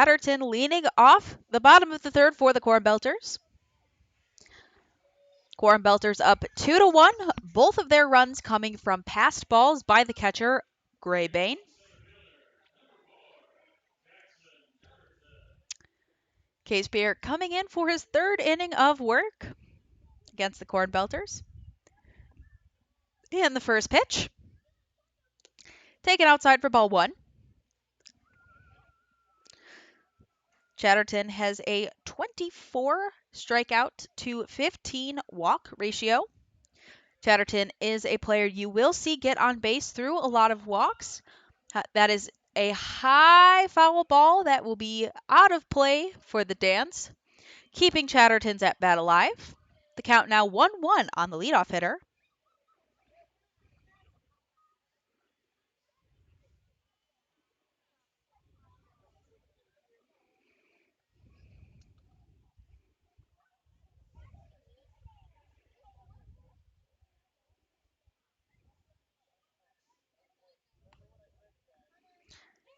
Chatterton leaning off the bottom of the third for the Corn Belters. Corn Belters up 2-1. Both of their runs coming from passed balls by the catcher, Gray Bain. Case Beer coming in for his third inning of work against the Corn Belters. And the first pitch, taken outside for ball 1. Chatterton has a 24 strikeout to 15 walk ratio. Chatterton is a player you will see get on base through a lot of walks. That is a high foul ball that will be out of play for the Dans, keeping Chatterton's at bat alive. The count now 1-1 on the leadoff hitter.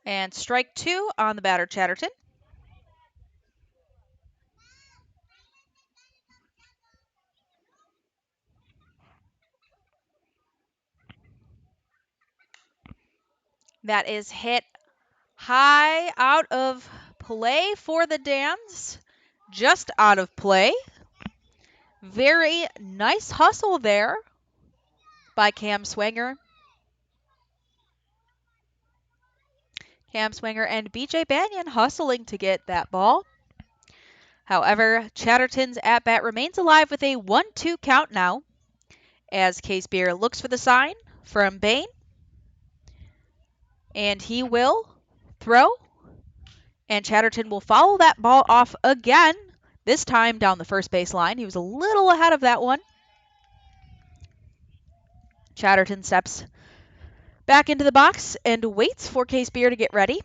And strike 2 on the batter, Chatterton. That is hit high out of play for the Dans. Just out of play. Very nice hustle there by Cam Swanger. Cam Swanger and BJ Banyan hustling to get that ball. However, Chatterton's at-bat remains alive with a 1-2 count now as Case Beer looks for the sign from Bain. And he will throw. And Chatterton will follow that ball off again, this time down the first base line. He was a little ahead of that one. Chatterton steps back into the box and waits for Case Beer to get ready.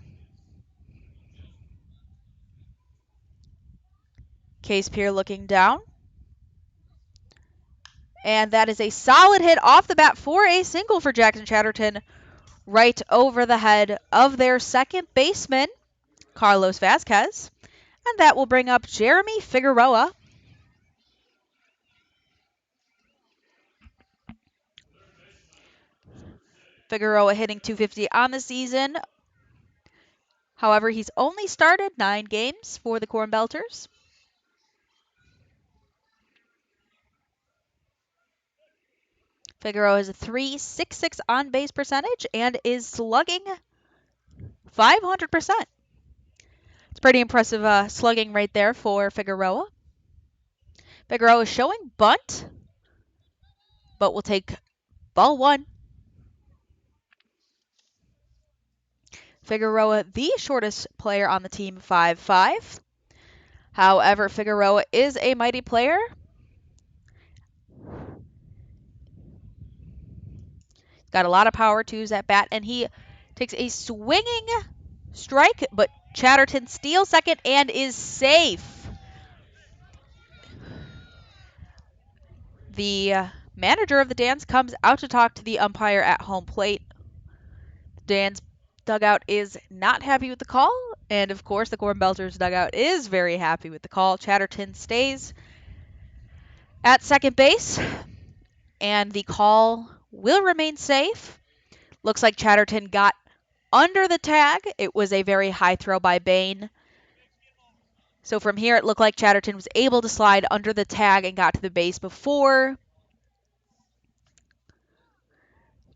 Case Beer looking down. And that is a solid hit off the bat for a single for Jackson Chatterton, right over the head of their second baseman, Carlos Vasquez. And that will bring up Jeremy Figueroa. Figueroa hitting .250 on the season. However, he's only started 9 games for the Corn Belters. Figueroa has a .366 on-base percentage and is slugging 500%. It's pretty impressive slugging right there for Figueroa. Figueroa is showing bunt, but will take ball 1. Figueroa, the shortest player on the team, 5'5". However, Figueroa is a mighty player. Got a lot of power to his at bat, and he takes a swinging strike, but Chatterton steals second and is safe. The manager of the Dans comes out to talk to the umpire at home plate. Dan's dugout is not happy with the call, and of course the Corn Belters dugout is very happy with the call. Chatterton stays at second base, and the call will remain safe. Looks like Chatterton got under the tag. It was a very high throw by Bain. So from here, it looked like Chatterton was able to slide under the tag and got to the base before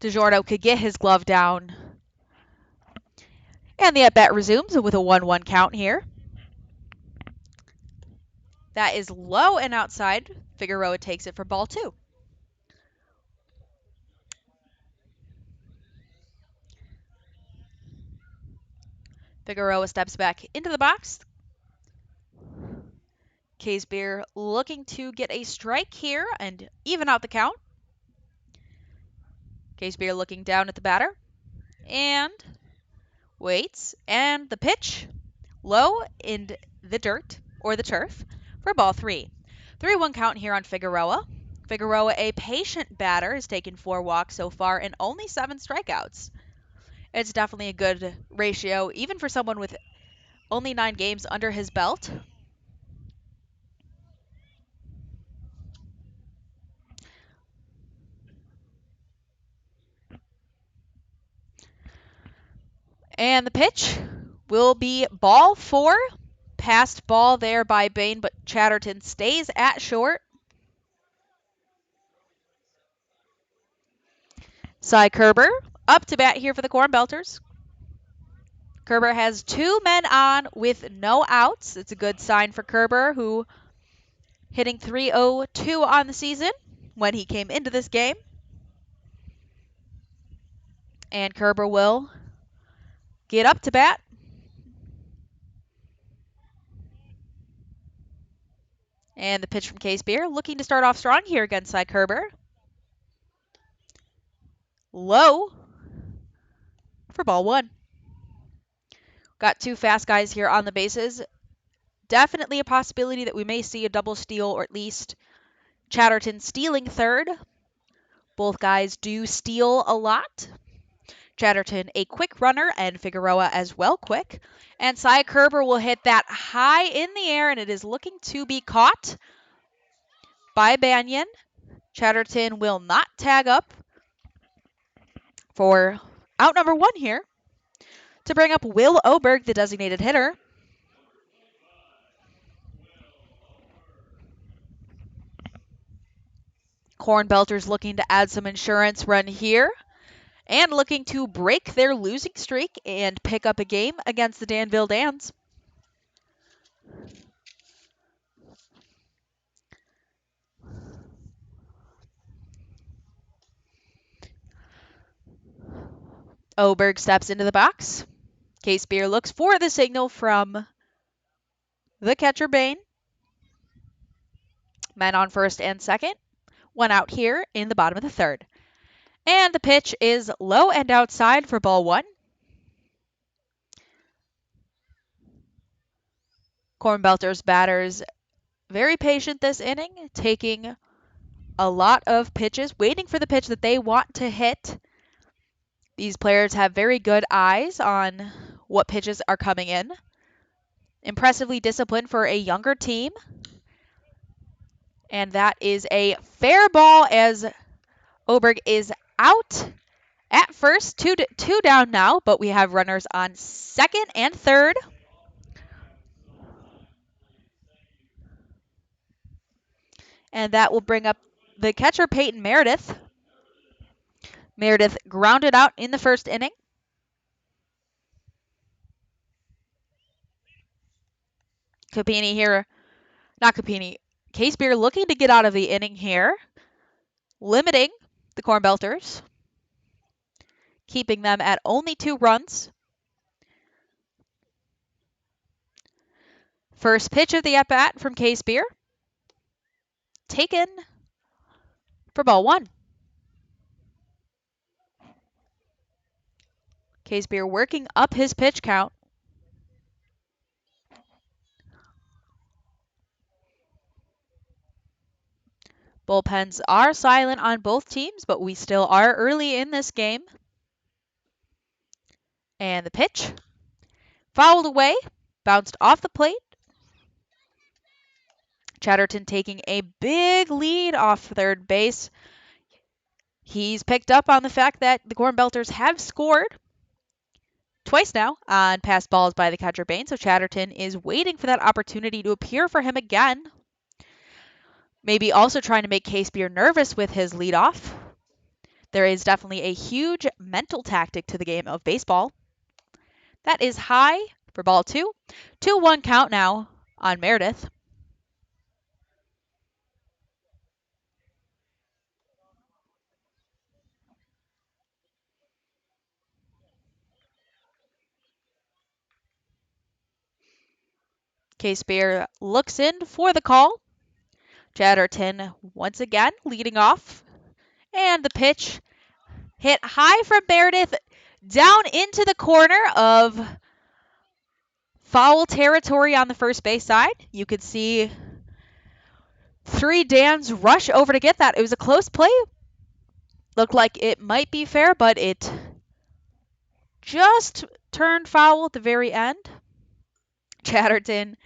DiGiorno could get his glove down. And the at-bat resumes with a 1-1 count here. That is low and outside. Figueroa takes it for ball 2. Figueroa steps back into the box. Case Beer looking to get a strike here and even out the count. Case Beer looking down at the batter and waits. And the pitch low in the dirt or the turf for ball 3. 3-1 count here on Figueroa. Figueroa, a patient batter, has taken 4 walks so far and only 7 strikeouts. It's definitely a good ratio, even for someone with only 9 games under his belt. And the pitch will be ball 4. Passed ball there by Bain, but Chatterton stays at short. Cy Kerber up to bat here for the Corn Belters. Kerber has 2 men on with no outs. It's a good sign for Kerber, who hitting .302 on the season when he came into this game. And Kerber will get up to bat. And the pitch from Case Beer, looking to start off strong here against Cy Kerber. Low for ball 1. Got 2 fast guys here on the bases. Definitely a possibility that we may see a double steal, or at least Chatterton stealing third. Both guys do steal a lot. Chatterton a quick runner, and Figueroa as well quick. And Cy Kerber will hit that high in the air, and it is looking to be caught by Banyan. Chatterton will not tag up for out number 1 here to bring up Will Oberg, the designated hitter. Corn Belters looking to add some insurance run here and looking to break their losing streak and pick up a game against the Danville Dans. Oberg steps into the box. Case Beer looks for the signal from the catcher, Bain. Men on first and second. 1 out here in the bottom of the 3rd. And the pitch is low and outside for ball 1. Corn Belters batters very patient this inning, taking a lot of pitches, waiting for the pitch that they want to hit. These players have very good eyes on what pitches are coming in. Impressively disciplined for a younger team. And that is a fair ball as Oberg is out at first. Two down now, but we have runners on second and third. And that will bring up the catcher, Peyton Meredith. Meredith grounded out in the first inning. Capini here, not Capini, Case Beer looking to get out of the inning here, limiting the Corn Belters, keeping them at only 2 runs. First pitch of the at-bat from Case Beer, taken for ball 1. Case Beer working up his pitch count. Bullpens are silent on both teams, but we still are early in this game. And the pitch, fouled away, bounced off the plate. Chatterton taking a big lead off third base. He's picked up on the fact that the Corn Belters have scored twice now on pass balls by the catcher Bain, so Chatterton is waiting for that opportunity to appear for him again. Maybe also trying to make Case Beer nervous with his leadoff. There is definitely a huge mental tactic to the game of baseball. That is high for ball 2. 2-1 count now on Meredith. Case Beer looks in for the call. Chatterton once again leading off. And the pitch hit high from Meredith down into the corner of foul territory on the first base side. You could see 3 Dans rush over to get that. It was a close play. Looked like it might be fair, but it just turned foul at the very end. Chatterton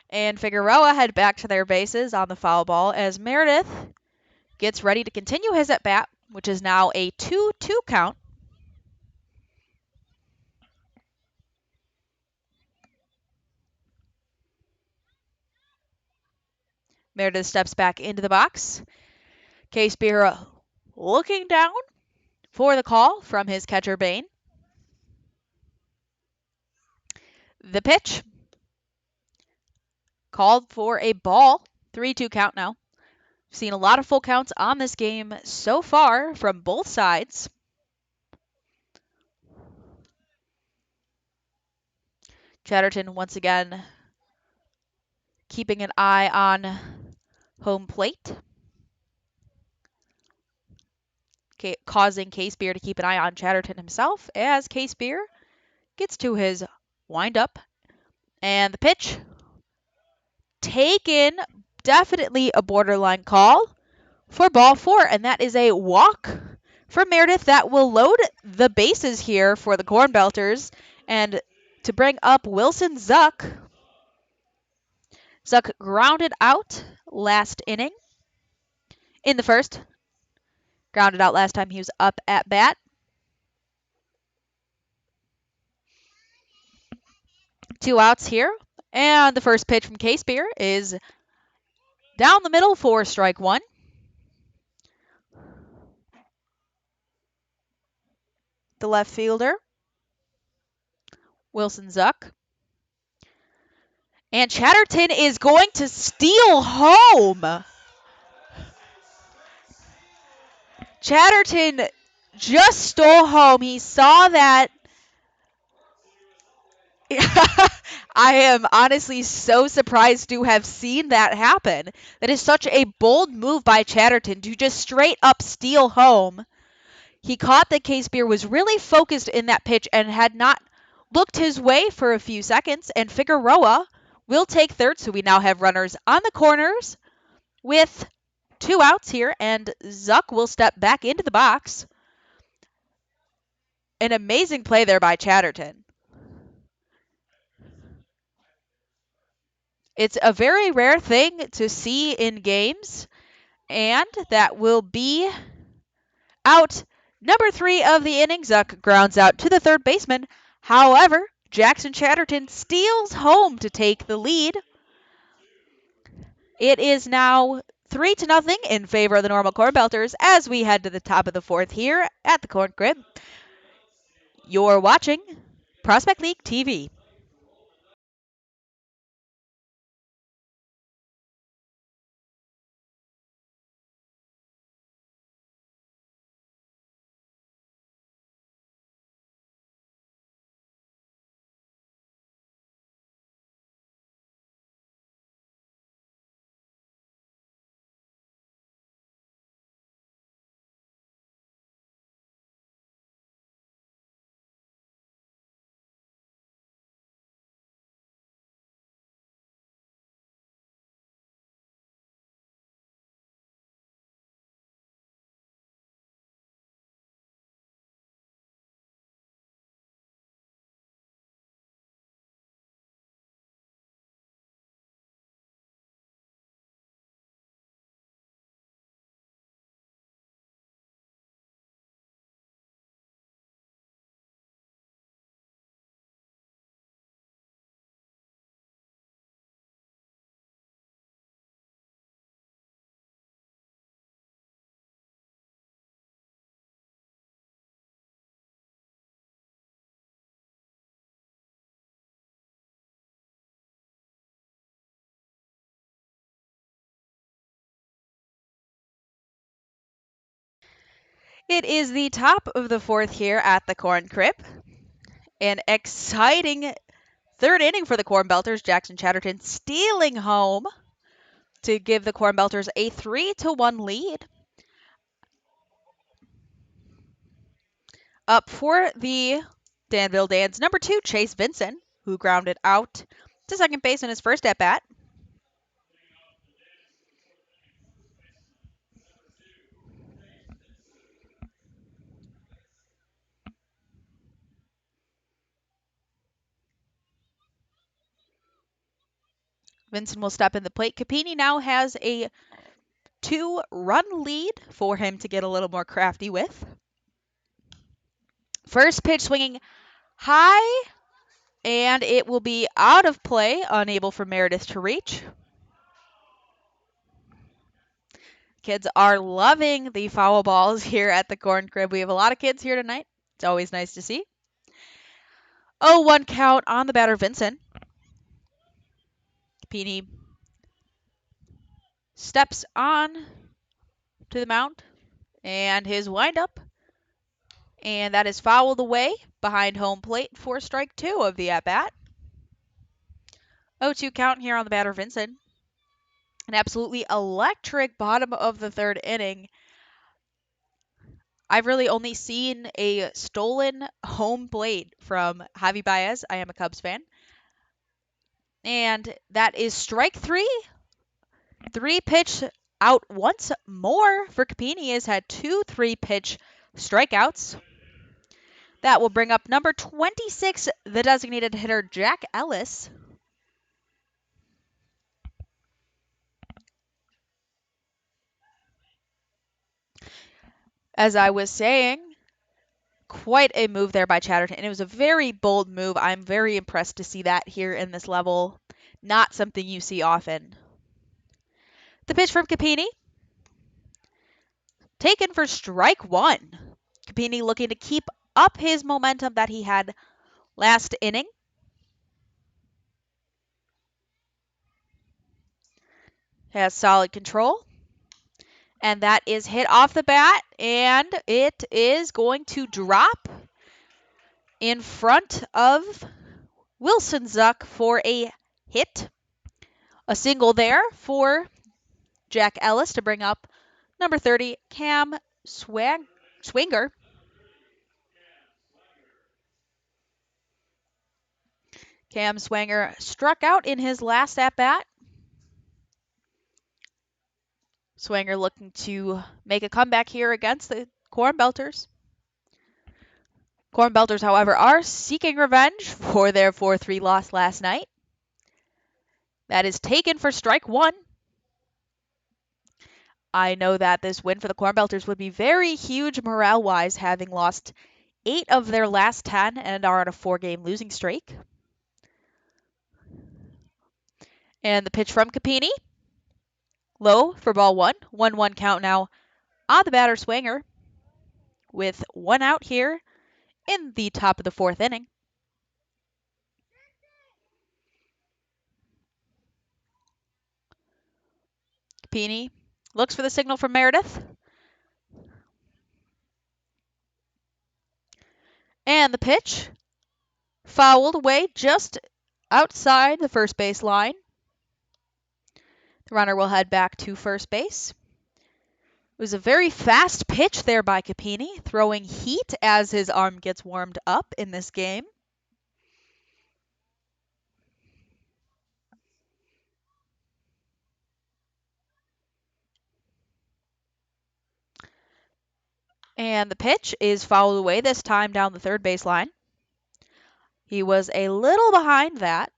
and Figueroa head back to their bases on the foul ball as Meredith gets ready to continue his at-bat, which is now a 2-2 count. Meredith steps back into the box. Case Beer looking down for the call from his catcher, Bain. The pitch called for a ball. 3-2 count now. We've seen a lot of full counts on this game so far from both sides. Chatterton once again keeping an eye on home plate, causing Case Beer to keep an eye on Chatterton himself as Case Beer gets to his windup. And the pitch taken, definitely a borderline call for ball 4, and that is a walk from Meredith that will load the bases here for the Corn Belters. And to bring up Wilson Zuck. Zuck grounded out last inning in the first. Grounded out last time he was up at bat. 2 outs here. And the first pitch from Case Beer is down the middle for strike 1. The left fielder, Wilson Zuck. And Chatterton is going to steal home. Chatterton just stole home. He saw that. I am honestly so surprised to have seen that happen. That is such a bold move by Chatterton to just straight up steal home. He caught that Case Beer was really focused in that pitch and had not looked his way for a few seconds, and Figueroa will take third, so we now have runners on the corners with 2 outs here, and Zuck will step back into the box. An amazing play there by Chatterton. It's a very rare thing to see in games, and that will be out number 3 of the inning. Zuck grounds out to the third baseman. However, Jackson Chatterton steals home to take the lead. It is now 3-0 in favor of the Normal Corn Belters as we head to the top of the 4th here at the Corn Crib. You're watching Prospect League TV. It is the top of the 4th here at the Corn Crib. An exciting third inning for the Corn Belters. Jackson Chatterton stealing home to give the Corn Belters a 3-1 lead. Up for the Danville Dans, number 2, Chase Vincent, who grounded out to second base in his first at-bat. Vincent will step in the plate. Capini now has a 2-run lead for him to get a little more crafty with. First pitch swinging high, and it will be out of play, unable for Meredith to reach. Kids are loving the foul balls here at the Corn Crib. We have a lot of kids here tonight. It's always nice to see. 0-1 count on the batter, Vincent. Capini steps on to the mound, and his windup, and that is fouled away behind home plate for strike 2 of the at-bat. 0-2 count here on the batter, Vincent. An absolutely electric bottom of the third inning. I've really only seen a stolen home plate from Javi Baez. I am a Cubs fan. And that is strike 3. 3-pitch out once more for Capini. Has had 2 3-pitch strikeouts. That will bring up number 26, the designated hitter, Jack Ellis. As I was saying, quite a move there by Chatterton, and it was a very bold move. I'm very impressed to see that here in this level. Not something you see often. The pitch from Capini, taken for strike 1. Capini looking to keep up his momentum that he had last inning. Has solid control. And that is hit off the bat, and it is going to drop in front of Wilson Zuck for a hit. A single there for Jack Ellis to bring up number 30, Cam Swinger. Cam Swinger struck out in his last at-bat. Swinger looking to make a comeback here against the Corn Belters. Corn Belters, however, are seeking revenge for their 4-3 loss last night. That is taken for strike 1. I know that this win for the Corn Belters would be very huge morale-wise, having lost 8 of their last 10 and are on a 4-game losing streak. And the pitch from Capini. Low for ball 1. 1-1 count now on the batter, Swinger, with 1 out here in the top of the 4th inning. Capini looks for the signal from Meredith. And the pitch fouled away just outside the first base line. The runner will head back to first base. It was a very fast pitch there by Capini, throwing heat as his arm gets warmed up in this game. And the pitch is fouled away, this time down the third baseline. He was a little behind that.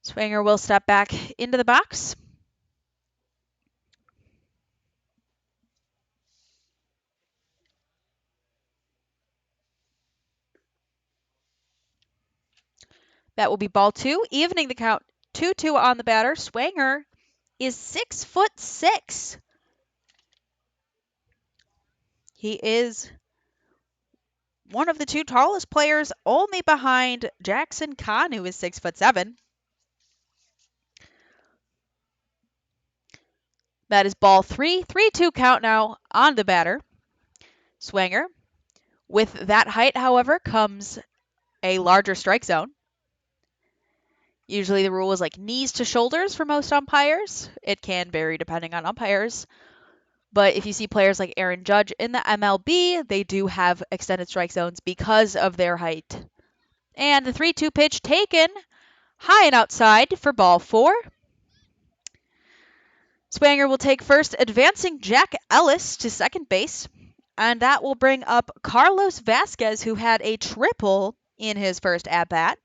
Swinger will step back into the box. That will be ball 2, evening the count. 2-2 on the batter. Swinger is 6'6". He is one of the 2 tallest players, only behind Jackson Kahn, who is 6'7". That is ball 3. 3-2 count now on the batter. Swinger. With that height, however, comes a larger strike zone. Usually the rule is like knees to shoulders for most umpires. It can vary depending on umpires. But if you see players like Aaron Judge in the MLB, they do have extended strike zones because of their height. And the 3-2 pitch taken high and outside for ball 4. Swanger will take first, advancing Jack Ellis to second base. And that will bring up Carlos Vasquez, who had a triple in his first at-bat.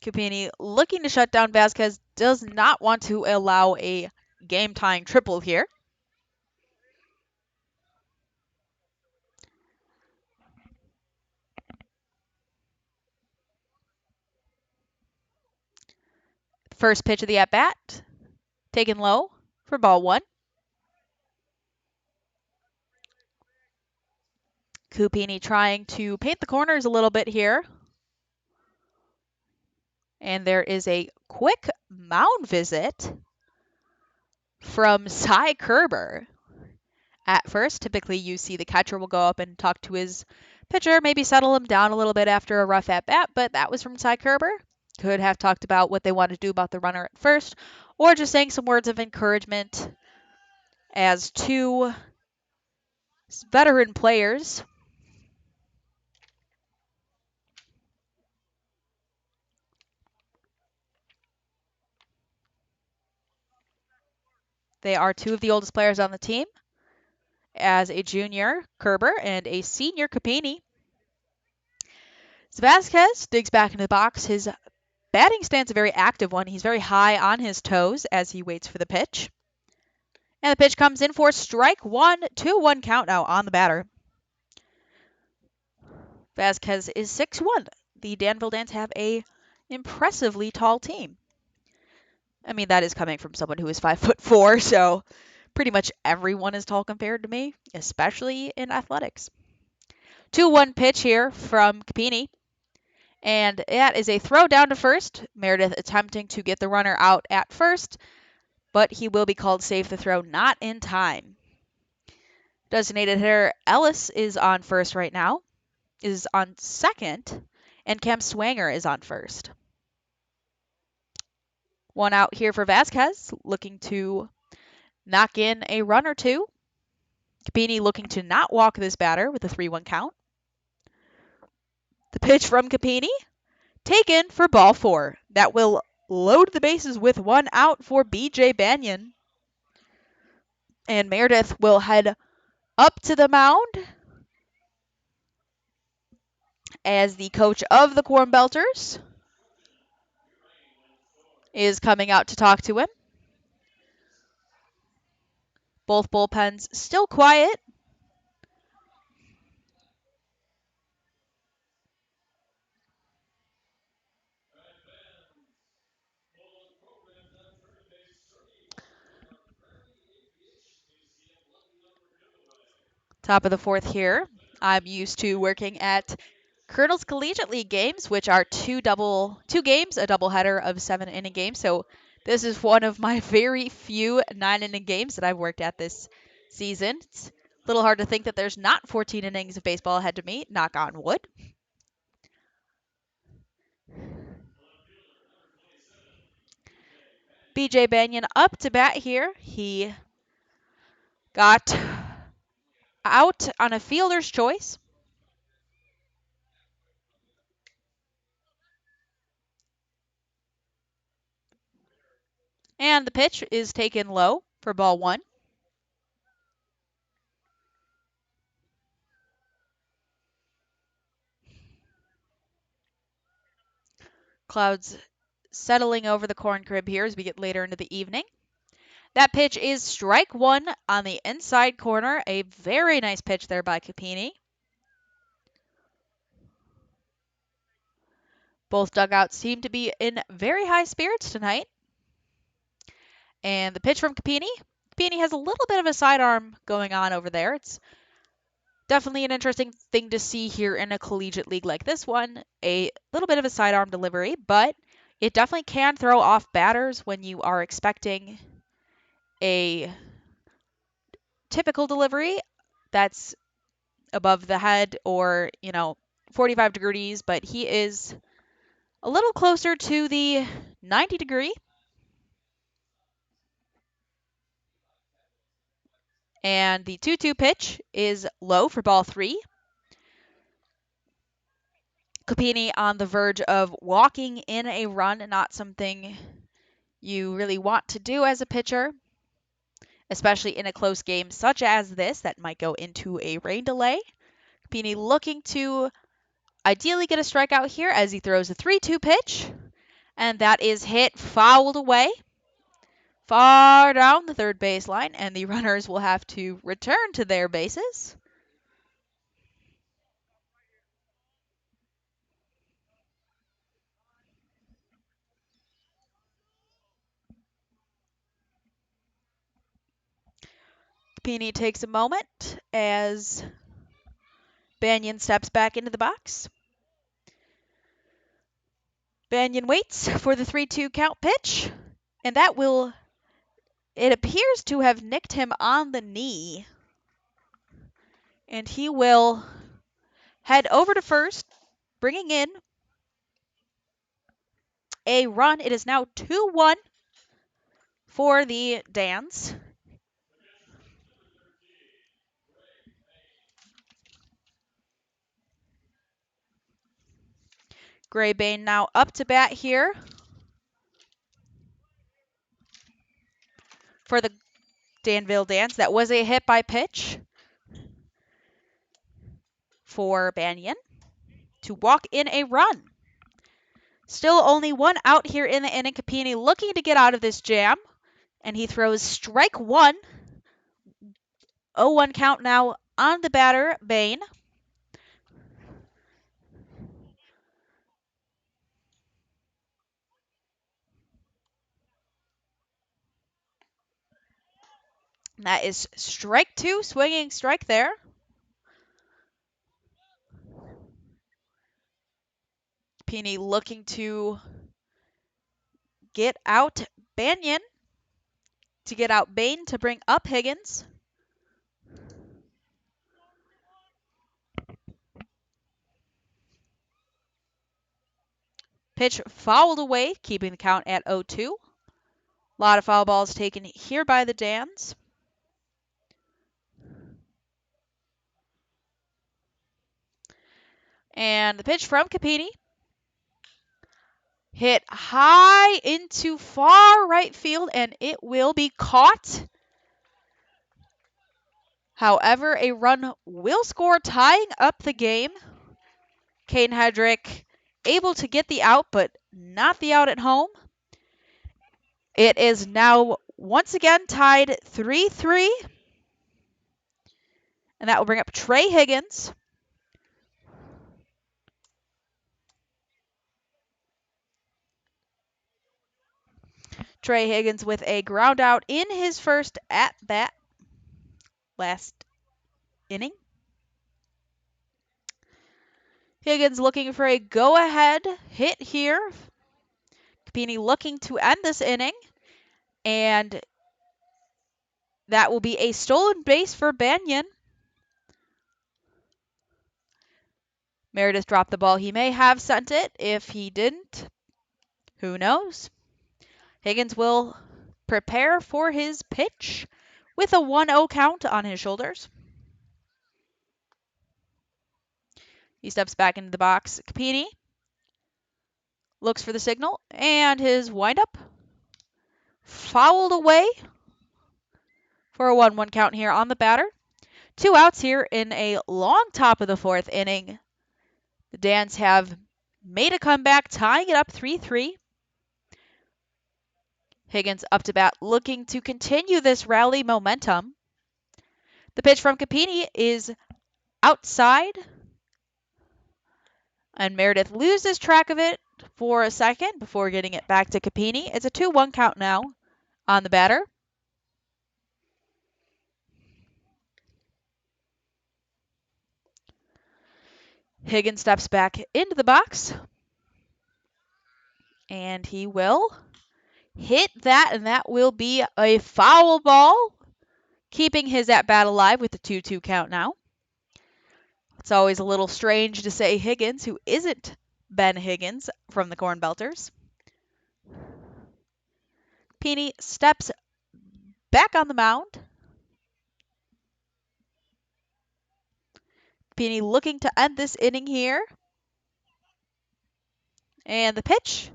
Cupini looking to shut down Vasquez, does not want to allow a game-tying triple here. First pitch of the at-bat, taken low for ball one. Cupini trying to paint the corners a little bit here. And there is a quick mound visit from Cy Kerber. At first, typically you see the catcher will go up and talk to his pitcher, maybe settle him down a little bit after a rough at bat, but that was from Cy Kerber. Could have talked about what they wanted to do about the runner at first, or just saying some words of encouragement as two veteran players. They are two of the oldest players on the team, as a junior, Kerber, and a senior, Cupini. Vasquez digs back into the box. His batting stance a very active one. He's very high on his toes as he waits for the pitch. And the pitch comes in for strike one, 2-1 count now on the batter. Vasquez is 6'1". The Danville Dance have a impressively tall team. I mean, that is coming from someone who is 5'4", so pretty much everyone is tall compared to me, especially in athletics. 2-1 pitch here from Cupini. And that is a throw down to first. Meredith attempting to get the runner out at first, but he will be called safe. The throw not in time. Designated hitter Ellis is on first right now, is on second, and Cam Swanger is on first. One out here for Vasquez, looking to knock in a run or two. Cupini looking to not walk this batter with a 3-1 count. The pitch from Cupini, taken for ball four. That will load the bases with one out for B.J. Banyan. And Meredith will head up to the mound as the coach of the Corn Belters is coming out to talk to him. Both bullpens still quiet. Top of the fourth here. I'm used to working at Colonel's Collegiate League games, which are two games, a doubleheader of 7-inning games. So this is one of my very few 9-inning games that I've worked at this season. It's a little hard to think that there's not 14 innings of baseball ahead of me, knock on wood. B.J. Banyan up to bat here. He got out on a fielder's choice. And the pitch is taken low for ball one. Clouds settling over the corn crib here as we get later into the evening. That pitch is strike one on the inside corner. A very nice pitch there by Cupini. Both dugouts seem to be in very high spirits tonight. And the pitch from Cupini. Cupini has a little bit of a sidearm going on over there. It's definitely an interesting thing to see here in a collegiate league like this one. A little bit of a sidearm delivery, but it definitely can throw off batters when you are expecting a typical delivery that's above the head or, 45 degrees, but he is a little closer to the 90 degree. And the 2-2 pitch is low for ball three. Capini on the verge of walking in a run, not something you really want to do as a pitcher, especially in a close game such as this that might go into a rain delay. Capini looking to ideally get a strikeout here as he throws a 3-2 pitch, and that is hit fouled away far down the third baseline, and the runners will have to return to their bases. Capini takes a moment as Banyan steps back into the box. Banyan waits for the 3-2 count pitch, and that will, it appears to have nicked him on the knee. And he will head over to first, bringing in a run. It is now 2-1 for the Dans. Gray Bane now up to bat here for the Danville Dans. That was a hit by pitch for Banyan to walk in a run. Still only one out here in the inning. Capini looking to get out of this jam, and he throws strike one. 0-1 count now on the batter, Bane. And that is strike two, swinging strike there. Capini looking to get out Banyan, to get out Bane, to bring up Higgins. Pitch fouled away, keeping the count at 0-2. A lot of foul balls taken here by the Dans. And the pitch from Capini. Hit high into far right field, and it will be caught. However, a run will score, tying up the game. Kane Hedrick able to get the out, but not the out at home. It is now once again tied 3-3. And that will bring up Trey Higgins. Trey Higgins with a ground out in his first at bat last inning. Higgins looking for a go-ahead hit here. Capini looking to end this inning. And that will be a stolen base for Banyan. Meredith dropped the ball. He may have sent it. If he didn't, who knows? Higgins will prepare for his pitch with a 1-0 count on his shoulders. He steps back into the box. Capini looks for the signal, and his windup fouled away for a 1-1 count here on the batter. 2 outs here in a long top of the fourth inning. The Dans have made a comeback, tying it up 3-3. Higgins up to bat, looking to continue this rally momentum. The pitch from Capini is outside, and Meredith loses track of it for a second before getting it back to Capini. It's a 2-1 count now on the batter. Higgins steps back into the box, and he will hit that, and that will be a foul ball, keeping his at-bat alive with the 2-2 count now. It's always a little strange to say Higgins, who isn't Ben Higgins from the Corn Belters. Peony steps back on the mound. Peony looking to end this inning here. And the pitch.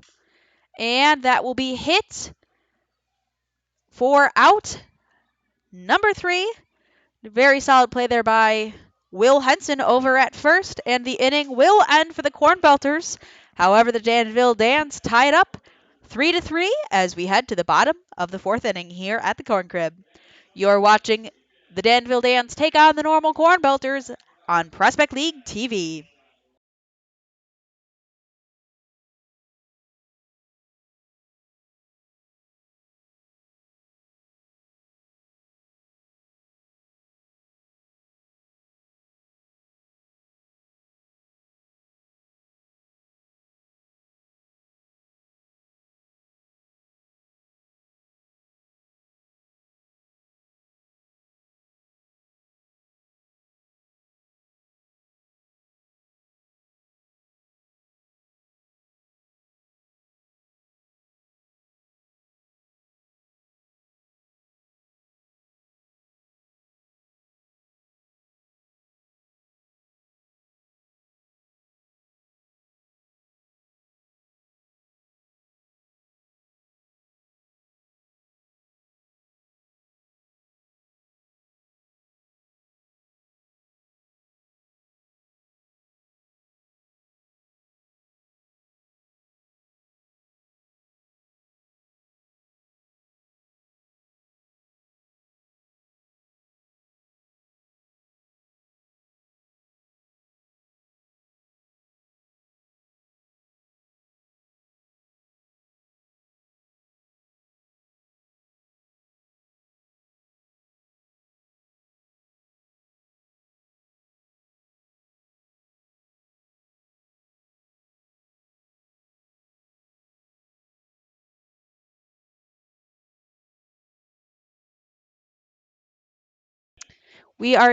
And that will be hit for out number 3. Very solid play there by Will Henson over at first, and the inning will end for the Corn Belters. However, the Danville Dans tied up 3-3 as we head to the bottom of the 4th inning here at the Corn Crib. You're watching the Danville Dans take on the Normal Corn Belters on Prospect League TV. We are